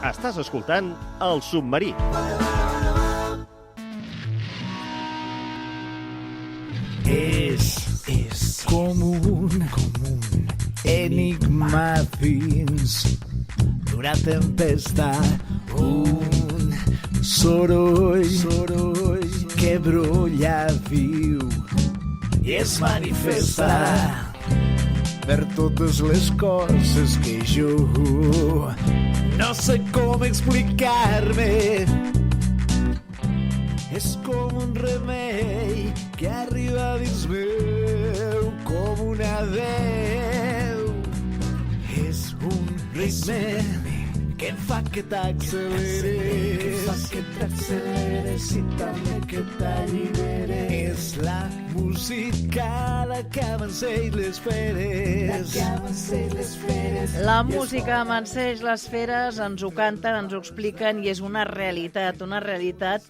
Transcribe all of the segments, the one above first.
Estàs escoltant El Submarí. És com un enigma dins d'una tempesta, un soroll que brolla viu i es manifesta per totes les coses que jo no sé com explicar-me. És com un remei que arriba dins meu, com una veu. És un ritme que fa que t'acceleres, i també que t'alliberes. És la música la que avanceix les feres. La música amanseix les feres, ens ho canten, ens ho expliquen i és una realitat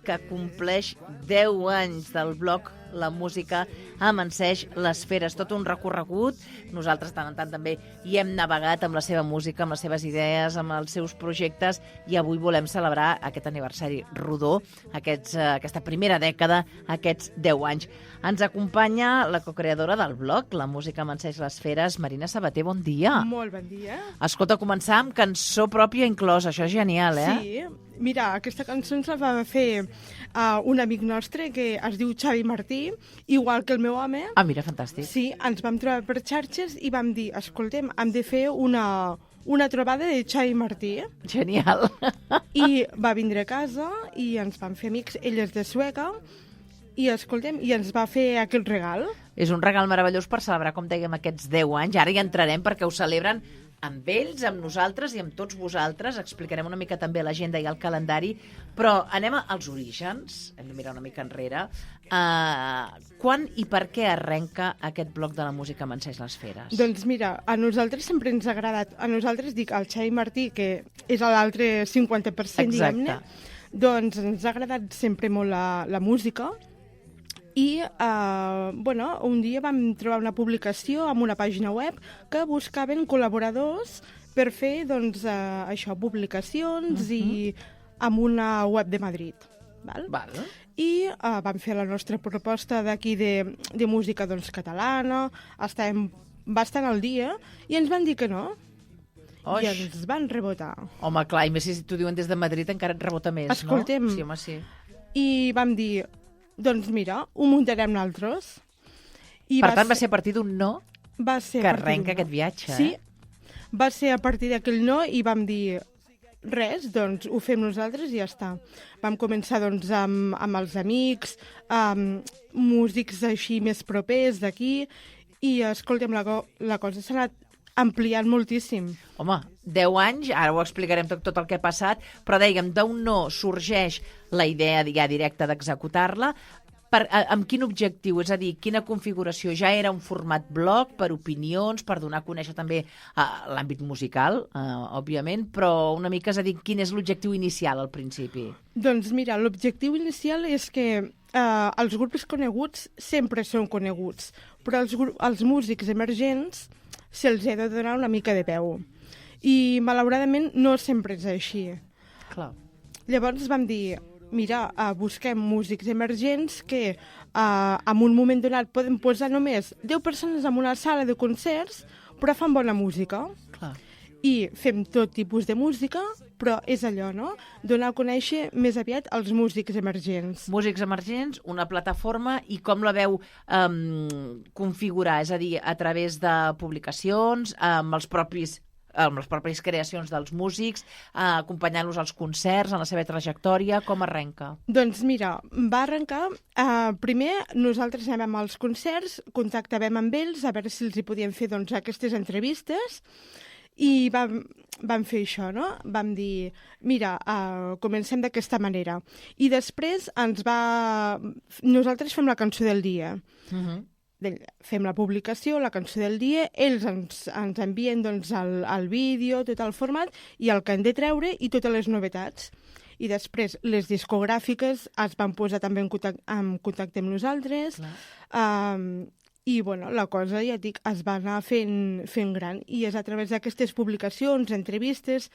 que compleix 10 anys del blog La música amanseix les feres. Tot un recorregut. Nosaltres tant en tant també hi hem navegat amb la seva música, amb les seves idees, amb els seus projectes i avui volem celebrar aquest aniversari rodó, aquesta primera dècada, aquests 10 anys. Ens acompanya la cocreadora del blog La música amanseix les feres, Marina Sabater, bon dia. Molt bon dia. Escolta, començar amb cançó pròpia inclosa, això és genial, eh? Sí, mira, aquesta cançó ens la va fer un amic nostre que es diu Xavi Martí, igual que el meu home. Ah, mira, fantàstic. Sí, ens vam trobar per xarxes i vam dir, escoltem, hem de fer una trobada de Xavi Martí. Genial. I va vindre a casa i ens vam fer amics, ell és de Sueca, i escoltem, i ens va fer aquest regal. És un regal meravellós per celebrar, com dèiem, aquests 10 anys. Ara hi entrarem perquè ho celebren amb ells, amb nosaltres i amb tots vosaltres. Explicarem una mica també l'agenda i el calendari, però anem als orígens, hem de mirar una mica enrere. Quan i per què arrenca aquest bloc de La música amanseix les feres? Doncs mira, a nosaltres sempre ens ha agradat, a nosaltres dic al Xavi Martí, que és l'altre 50%, diguem-ne, doncs ens ha agradat sempre molt la música. I, un dia vam trobar una publicació en una pàgina web que buscaven col·laboradors per fer, doncs, publicacions i amb una web de Madrid. Val. I vam fer la nostra proposta d'aquí de música, doncs, catalana, estàvem bastant al dia i ens van dir que no. Oix. I ens van rebotar. Home, clar, i més si t'ho diuen des de Madrid encara et rebota més, Escoltem, no? Sí, home, sí. I vam dir, doncs mira, ho muntarem nosaltres. Per tant, va ser a partir d'un no que arrenca aquest viatge, Sí, va ser a partir d'aquell no i vam dir, res, doncs ho fem nosaltres i ja està. Vam començar doncs amb els amics, músics així més propers d'aquí i, escolta'm, la cosa s'ha anat ampliant moltíssim. Home, 10 anys, ara ho explicarem tot el que ha passat, però dèiem, d'un no sorgeix la idea ja directa d'executar-la. Amb quin objectiu? És a dir, quina configuració? Ja era un format blog per opinions, per donar a conèixer també l'àmbit musical, òbviament, però una mica, és a dir, quin és l'objectiu inicial al principi? Doncs mira, l'objectiu inicial és que els grups coneguts sempre són coneguts, però els músics emergents se'ls ha de donar una mica de peu. I, malauradament, no sempre és així. Clar. Llavors vam dir, mira, busquem músics emergents que en un moment donat poden posar només 10 persones en una sala de concerts, però fan bona música. Clar. I fem tot tipus de música, però és allò, no? Donar a conèixer més aviat els músics emergents. Músics emergents, una plataforma, i com la veu configurar? És a dir, a través de publicacions, amb les pròpies creacions dels músics, acompanyant-los als concerts, en la seva trajectòria, com arrenca? Doncs mira, va arrencar... primer, nosaltres anàvem als concerts, contactàvem amb ells, a veure si els hi podíem fer doncs, aquestes entrevistes, i vam fer això, no? Vam dir, mira, comencem d'aquesta manera. I després nosaltres fem la cançó del dia. Fem la publicació, la cançó del dia, ells ens envien doncs, el vídeo, tot el format, i el que hem de treure i totes les novetats. I després les discogràfiques es van posar també en contacte amb nosaltres. I, bueno, la cosa, ja et dic, es va anar fent gran. I és a través d'aquestes publicacions, entrevistes,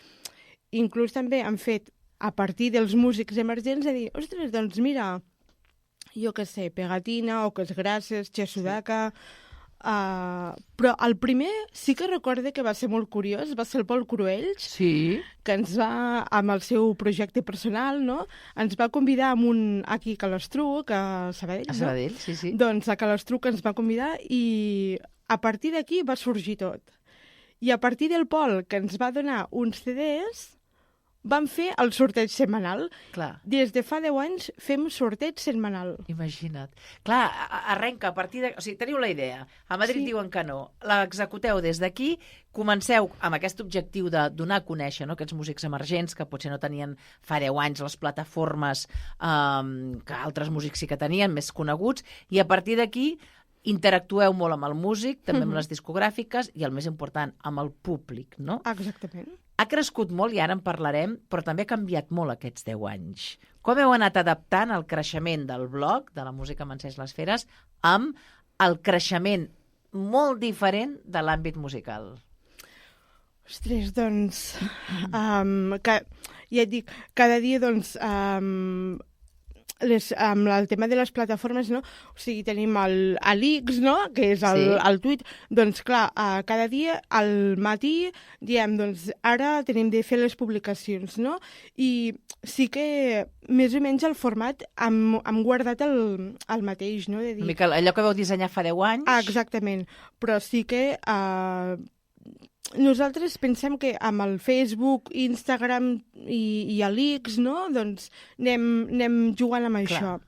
inclús també han fet, a partir dels músics emergents, de dir, ostres, doncs mira, jo què sé, Pegatina, Oques Grasses, Chesudaka... però el primer sí que recorde que va ser molt curiós, va ser el Pol Cruells, Sí. que ens va, amb el seu projecte personal, no? Ens va convidar aquí a Calestruc, a Sabadell, A Sabadell, sí, sí. Doncs a Calestruc ens va convidar i a partir d'aquí va sorgir tot. I a partir del Pol, que ens va donar uns CDs, vam fer el sorteig setmanal. Clar. Des de fa 10 anys fem sorteig setmanal. Imagina't. Clar, arrenca a partir de... O sigui, teniu la idea. A Madrid Sí. diuen que no. L'executeu des d'aquí, comenceu amb aquest objectiu de donar a conèixer, no?, aquests músics emergents que potser no tenien fa 10 anys les plataformes que altres músics sí que tenien, més coneguts, i a partir d'aquí interactueu molt amb el músic, també amb les discogràfiques i, el més important, amb el públic, no? Exactament. Ha crescut molt, i ara en parlarem, però també ha canviat molt aquests 10 anys. Com heu anat adaptant el creixement del blog, de la música m'encès les feres, amb el creixement molt diferent de l'àmbit musical? Ostres, doncs... ja et dic, cada dia, doncs... amb el tema de les plataformes, no? O sigui, tenim l'X, no?, que és el tuit. Doncs, clar, cada dia, al matí, diem, doncs, ara tenim de fer les publicacions, no? I sí que, més o menys, el format hem guardat el mateix, no? De dir... Una mica allò que vau dissenyar fa 10 anys. Exactament. Però sí que... nosaltres pensem que amb el Facebook, Instagram i l'X, no?, doncs anem jugant amb això.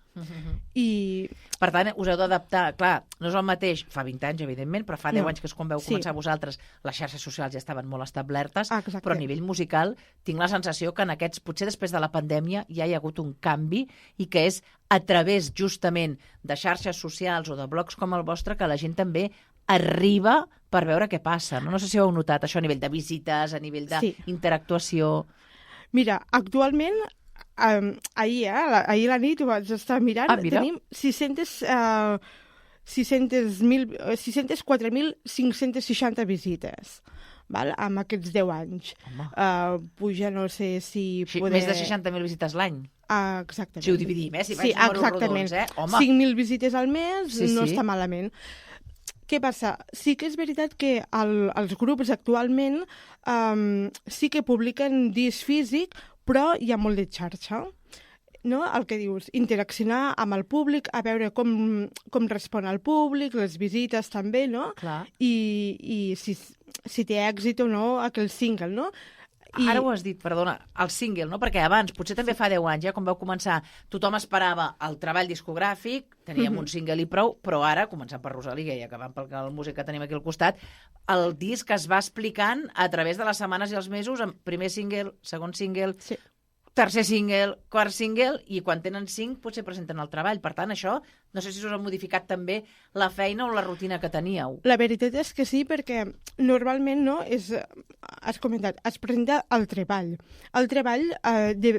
I... Per tant, us heu d'adaptar. Clar, no és el mateix fa 20 anys, evidentment, però fa 10 anys, que és quan vau començar vosaltres, les xarxes socials ja estaven molt establertes, però a nivell musical tinc la sensació que en aquests, potser després de la pandèmia, ja hi ha hagut un canvi, i que és a través, justament, de xarxes socials o de blogs com el vostre, que la gent també arriba per veure què passa. No sé si ho heu notat, això a nivell de visites, a nivell d'interactuació. Mira, actualment, ahir a la nit ho vaig estar mirant, tenim 604.560 visites, val? Amb aquests 10 anys. Puja, no sé si... Més de 60.000 visites l'any. Exactament. Si ho dividim, si vaig números rodons, Home. 5.000 visites al mes, no està malament. Què passa? Sí que és veritat que els grups actualment sí que publiquen disc físic, però hi ha molt de xarxa. No? El que dius, interaccionar amb el públic, a veure com respon el públic, les visites també, no? Clar. I si té èxit o no aquell single, no? Ara ho has dit, perdona, el single, no? Perquè abans, potser també fa 10 anys, quan vau començar, tothom esperava el treball discogràfic, teníem un single i prou, però ara, començant per Rosalia i acabant pel músic que tenim aquí al costat, el disc es va explicant a través de les setmanes i els mesos, amb primer single, segon single, tercer single, quart single, i quan tenen 5 potser presenten el treball. Per tant, això, no sé si us ha modificat també la feina o la rutina que teníeu. La veritat és que sí, perquè normalment, no, has comentat, es presenta el treball. El treball,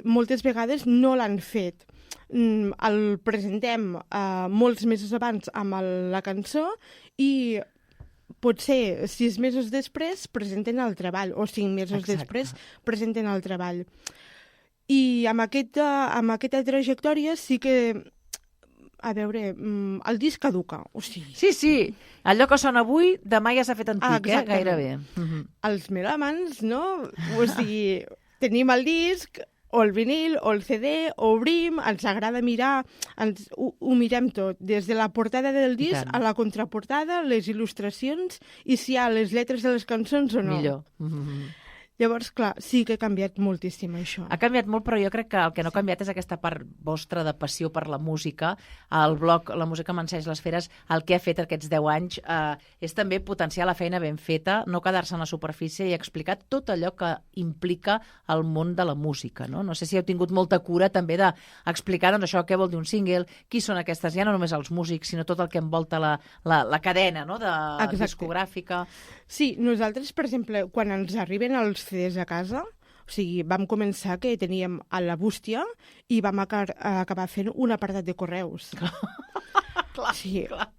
moltes vegades, no l'han fet. El presentem molts mesos abans amb la cançó i potser 6 mesos després presenten el treball, o 5 mesos després presenten el treball. I amb aquesta trajectòria sí que, a veure, el disc caduca. O sigui... Sí, allò que sona avui, demà ja s'ha fet antic, gairebé. Els melòmans, no? O sigui, tenim el disc, o el vinil, o el CD, obrim, ens agrada mirar, ho mirem tot, des de la portada del disc a la contraportada, les il·lustracions, i si hi ha les lletres de les cançons o no. Millor. Llavors, clar, sí que ha canviat moltíssim això. Ha canviat molt, però jo crec que el que no ha canviat és aquesta part vostra de passió per la música. El blog La música m'encès les feres, el que ha fet aquests 10 anys és també potenciar la feina ben feta, no quedar-se en la superfície i explicar tot allò que implica el món de la música. No sé si heu tingut molta cura també d'explicar això, què vol dir un single, qui són aquestes, ja no només els músics, sinó tot el que envolta la cadena discogràfica. Sí, nosaltres, per exemple, quan ens arriben els CDs a casa, o sigui, vam començar que teníem a la bústia i vam acabar fent un apartat de correus. Clar, Sí, clar.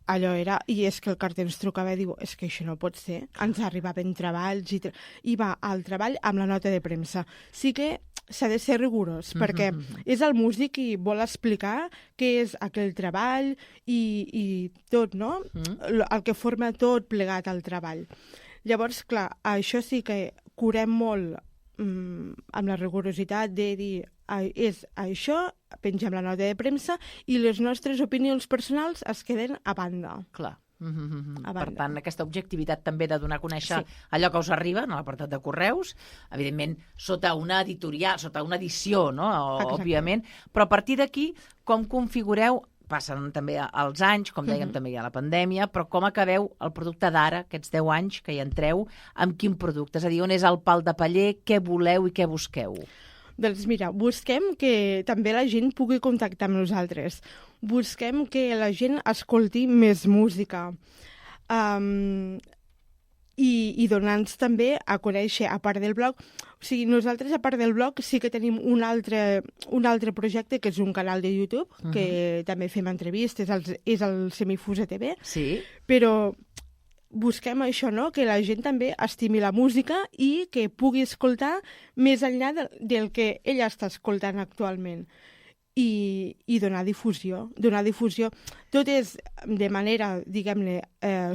allò era... I és que el carter ens trucava i diu, és que això no pot ser. Ens arribaven treballs i va al treball amb la nota de premsa. Sí que s'ha de ser rigorós, perquè és el músic qui vol explicar què és aquell treball i tot, no? El que forma tot plegat al treball. Llavors, clar, això sí que curem molt amb la rigorositat de dir és això, pengem la nota de premsa i les nostres opinions personals es queden a banda. Clar. A Per banda. tant, aquesta objectivitat també de donar a conèixer allò que us arriba en l'apartat de correus, evidentment sota una editorial, sota una edició, no? Exacte. Òbviament, però a partir d'aquí, com configureu, passen també els anys, com dèiem, també hi ha la pandèmia, però com acabeu el producte d'ara, aquests 10 anys que hi entreu, amb quin producte? És a dir, on és el pal de paller, què voleu i què busqueu? Doncs mira, busquem que també la gent pugui contactar amb nosaltres. Busquem que la gent escolti més música. I donant-nos també a conèixer, a part del blog, o sigui, nosaltres, a part del blog, sí que tenim un altre projecte, que és un canal de YouTube, que també fem entrevistes, és el Semifusa TV, Sí? però busquem això, no?, que la gent també estimi la música i que pugui escoltar més enllà del que ella està escoltant actualment. I donar difusió. Tot és de manera, diguem-ne,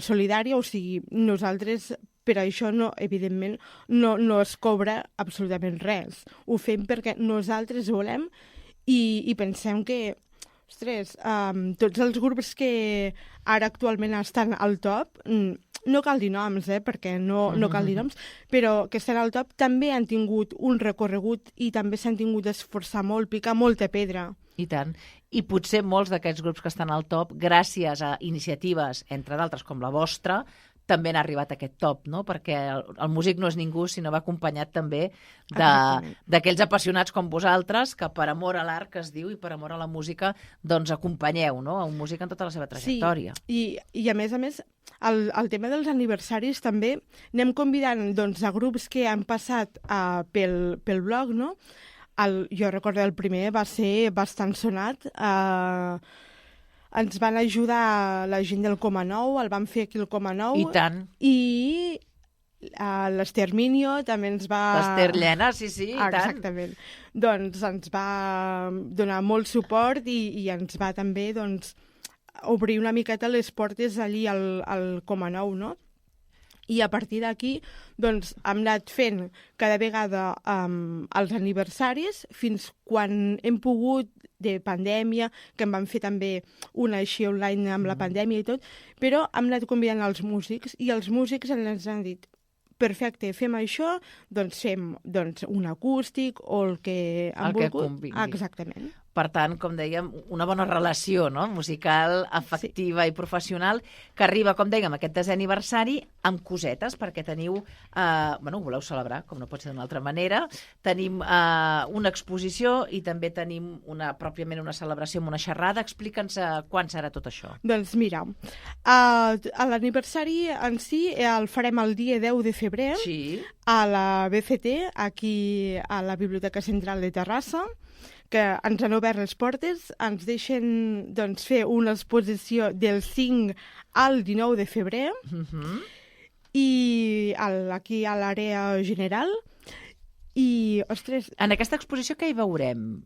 solidària, o sigui, nosaltres per això, evidentment, no es cobra absolutament res. Ho fem perquè nosaltres volem i pensem que, ostres, tots els grups que ara actualment estan al top, no cal dir noms, perquè no cal dir noms, però que estan al top també han tingut un recorregut i també s'han tingut d'esforçar molt, picar molta pedra. I tant. I potser molts d'aquests grups que estan al top, gràcies a iniciatives, entre d'altres com la vostra, també han arribat a aquest top, no? Perquè el músic no és ningú, sinó va acompanyat també d'aquells apassionats com vosaltres, que per amor a l'art, que es diu, i per amor a la música, doncs acompanyeu, no?, a un músic en tota la seva trajectòria. Sí, i a més, el tema dels aniversaris també anem convidant, doncs, a grups que han passat pel blog, no? Jo recordo el primer va ser bastant sonat. Ens van ajudar la gent del Coma Nou, el van fer aquí al Coma Nou. I tant. I l'Exterminio també ens va... L'Ester Llena, sí, i tant. Exactament. Doncs ens va donar molt suport i ens va també, doncs, obrir una miqueta les portes allí al Coma Nou, no? I a partir d'aquí, doncs, hem anat fent cada vegada els aniversaris fins quan hem pogut, de pandèmia, que en vam fer també una així online amb la pandèmia i tot, però hem anat convidant els músics i els músics ens han dit perfecte, fem això, doncs fem un acústic o el que han volgut. El que convingui. Exactament. Per tant, com dèiem, una bona relació, no?, musical, afectiva i professional, que arriba, com dèiem, aquest 10è aniversari amb cosetes, perquè teniu, ho voleu celebrar, com no pot ser d'una altra manera, tenim una exposició i també tenim pròpiament una celebració amb una xerrada. Explica'ns quan serà tot això. Doncs mira, l'aniversari en si el farem el dia 10 de febrer a la BCT, aquí a la Biblioteca Central de Terrassa, que ens han obert les portes, ens deixen, doncs, fer una exposició del 5 al 19 de febrer i aquí a l'àrea general. I, ostres... En aquesta exposició què hi veurem?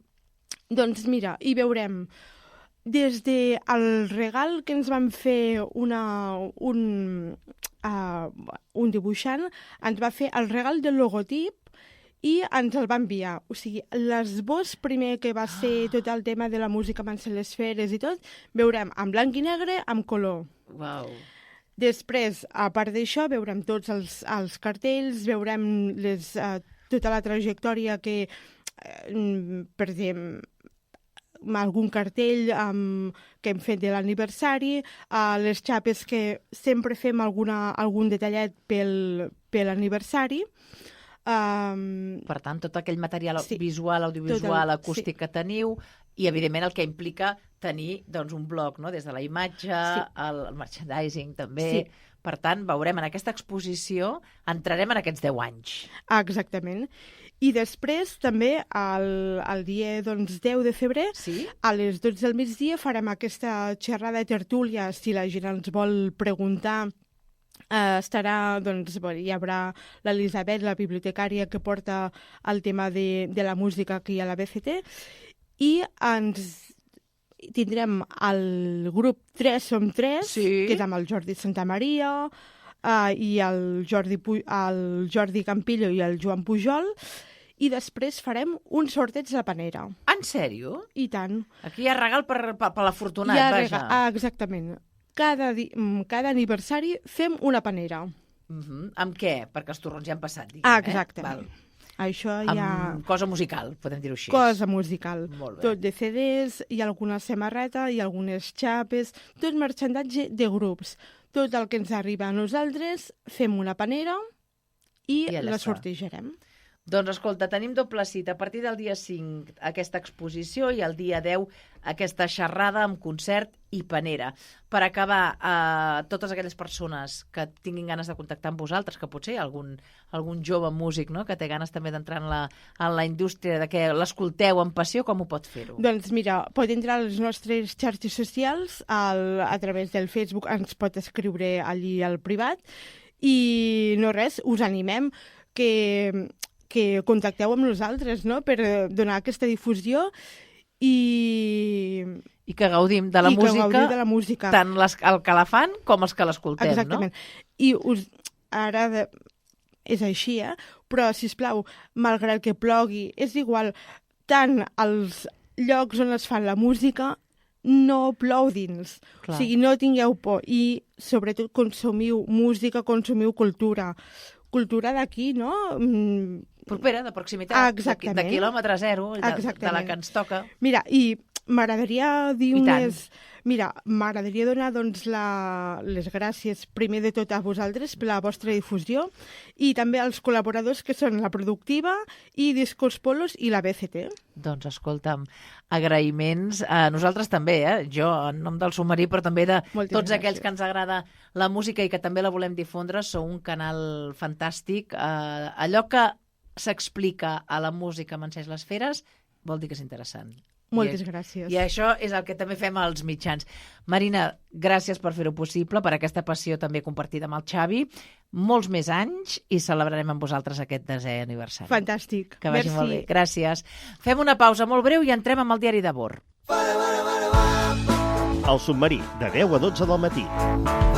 Doncs mira, hi veurem des del regal que ens van fer un dibuixant, ens va fer el regal del logotip i ens el va enviar. O sigui, l'esbós primer que va ser tot el tema de la música amb les feres i tot, veurem en blanc i negre, amb color. Uau. Després, a part d'això, veurem tots els cartells, veurem tota la trajectòria que, per exemple, algun cartell que hem fet de l'aniversari, les xapes que sempre fem algun detallet per l'aniversari. Per tant, tot aquell material visual, audiovisual, acústic que teniu, i evidentment el que implica tenir, doncs, un blog, no?, des de la imatge, el merchandising també, Per tant, veurem en aquesta exposició, entrarem en aquests 10 anys. Exactament. I després, també, el dia 10 de febrer, Sí? a les 12 del migdia, farem aquesta xerrada de tertúlia. Si la gent ens vol preguntar, estarà, doncs, hi haurà l'Elisabet, la bibliotecària, que porta el tema de la música aquí a la BCT, i tindrem el grup 3 som 3, Sí. que és amb el Jordi Santamaria, i el Jordi Campillo i el Joan Pujol, i després farem un sorteig de panera. En sèrio? I tant. Aquí hi ha regal per l'afortunat, vaja. Exactament. Cada aniversari fem una panera. Amb què? Perquè els torrons ja han passat, diguem, Exactament. Això ja... Amb cosa musical, podem dir-ho així. Cosa musical. Molt bé. Tot de CDs, hi ha alguna samarreta, hi ha algunes xapes, tot marxandatge de grups. Tot el que ens arriba a nosaltres, fem una panera i I ja la està. sortejarem. Doncs escolta, tenim doble cita. A partir del dia 5 aquesta exposició i el dia 10 aquesta xerrada amb concert i panera. Per acabar, totes aquelles persones que tinguin ganes de contactar amb vosaltres, que potser hi ha algun jove músic, no?, que té ganes també d'entrar en la indústria, de que l'escolteu amb passió, com ho pot fer-ho? Doncs mira, pot entrar a les nostres xarxes socials, a través del Facebook ens pot escriure allí al privat, i no res, us animem que contacteu amb nosaltres, no?, per donar aquesta difusió i que gaudim de la música, que gaudim de la música. Tant el que la fan com els que l'escoltem, Exactament. no? I ara és així, però, sisplau, malgrat que plogui, és igual, tant als llocs on es fan la música, no plou dins. Clar. O sigui, no tingueu por i, sobretot, consumiu música, consumiu cultura. Cultura d'aquí, no? Propera, de proximitat, Exactament. de quilòmetre zero, de la que ens toca. Mira, i m'agradaria dir I tant. unes... Mira, m'agradaria donar doncs, les gràcies primer de tot a vosaltres per la vostra difusió i també als col·laboradors que són la Productiva i Discos Polos i la BCT. Doncs escolta'm, agraïments a nosaltres també, jo en nom del Submarí, però també de Moltes tots aquells gràcies. que ens agrada la música i que també la volem difondre. Sou un canal fantàstic. Allò que s'explica a la música amb Encès les Feres vol dir que és interessant. Moltes gràcies. I això és el que també fem als mitjans. Marina, gràcies per fer-ho possible, per aquesta passió també compartida amb el Xavi. Molts més anys i celebrarem amb vosaltres aquest 10è aniversari. Fantàstic. Que vagi Merci. molt bé. Gràcies. Fem una pausa molt breu i entrem amb el diari de bord. El Submarí, de 10 a 12 del matí.